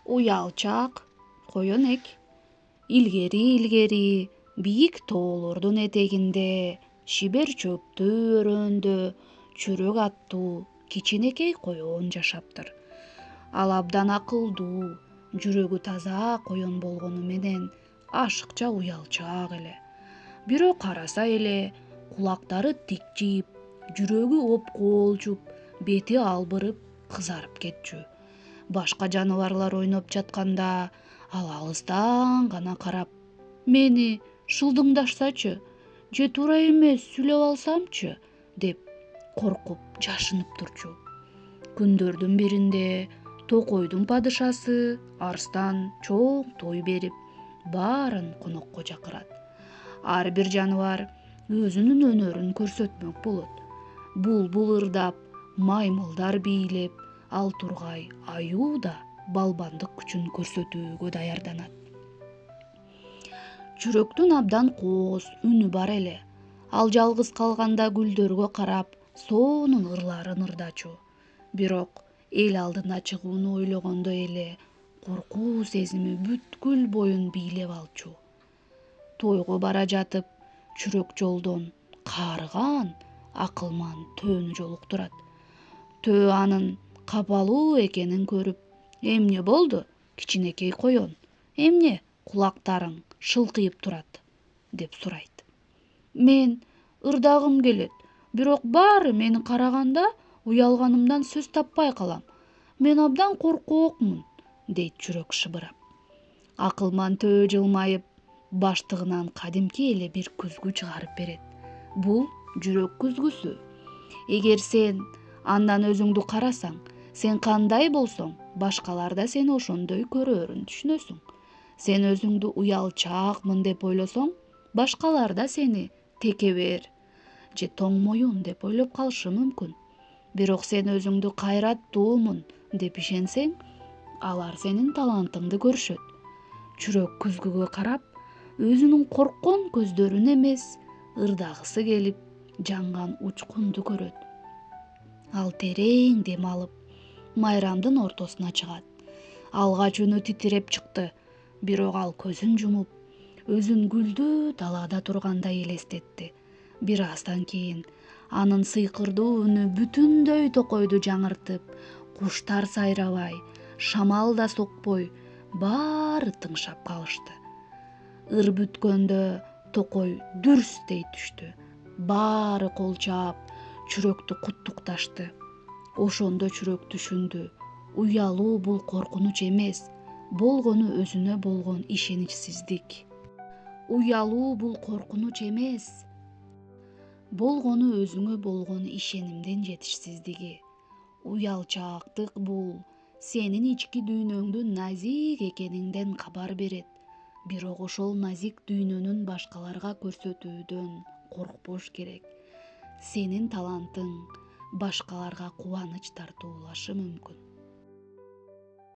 Уялчак, коёнек. Илгери бийик тоолордун этегинде, шибер чөптүү өрөөндө чүрөк аттуу кичинекей коён жашаптыр. Ал абдан акылдуу, жүрөгү таза коён болгону менен ашыкча уялчаак эле. Бирок караса эле кулактары тикчип, жүрөгү опкоолчуп, бети албырып, кызарып кетчү. Башка жаныбарлар ойноп жатканда ал алыстан гана карап, мени шылдыңдашсачы, же туура эмес сүйлөп алсамчы деп коркуп жашынып турчу. Күндөрдүн биринде токойдун падышасы арстан чоң той берип, баарын конокко чакырат. Ар бир жаныбар өзүнүн өнөрүн көрсөтмөк болот. Булбул ырдап, маймылдар бийлеп, ал тургай аюу да балбандык күчүн көрсөтүүгө даярданат. Чүрөктүн абдан кооз үнү бар эле. Ал жалгыз калганда гүлдөргө карап, сонун ырларын ырдачу. Бирок эл алдына чыгууну ойлогондо эле коркуу сезими бүткүл боюн бийлеп алчу. Тойго бара жатып, чүрөк жолдон каарыган акылман төөнү жолуктурат. Төө анын капалуу экенин көрүп, эмне болду, кичинекей коён? Эмне кулактарың шылкыйып турат? Деп сурайт. Мен ырдагым келет, бирок баары мени караганда уялганымдан сөз таппай калам. Мен абдан коркоокмун, дейт чүрөк шыбырап. Акылман төө жылмайып, баштыгынан кадимки эле бир күзгү чыгарып берет. Бул жүрөк күзгүсү. Эгер сен андан өзүңдү карасаң, сен кандай болсоң, башкалар да сени ошондой көрөөрүн түшүнөсүң. Сен өзүңдү уялчаакмын деп ойлосоң, башкалар да сени текебер же тоң моюн деп ойлоп калышы мүмкүн. Бирок сен өзүңдү кайраттуумун деп ишенсең, алар сенин талантыңды көрүшөт. Чүрөк күзгүгө карап, өзүнүн корккон көздөрүн эмес, ырдагысы келип, жанган учкунду көрөт. Ал терең дем алып, майрамдын ортосуна чыгат. Алгач үнү титиреп чыкты, бирок ал көзүн жумуп, өзүн гүлдүү далада тургандай элестетти. Бир аздан кийин анын сыйкырдуу үнү бүтүндөй токойду жаңыртып, куштар сайрабай, шамал да сокпой, баары тыңшап калышты. Ыр бүткөндө токой дүрстей түштү. Баары кол чаап, чүрөктү куттукташты. Ошондо чүрөк түшүндү. Уялуу бул коркунуч эмес, болгону өзүнө болгон ишеничсиздик. Уялуу бул коркунуч эмес, болгону өзүңө болгон ишенимдин жетишсиздиги. Уялчаактык бул сенин ички дүйнөңдүн назик экениңден кабар берет. Бирок ошол назик дүйнөнүн башкаларга көрсөтүүдөн коркпош керек. Сенин талантың башкаларга кубаныч тартуулашы мүмкүн.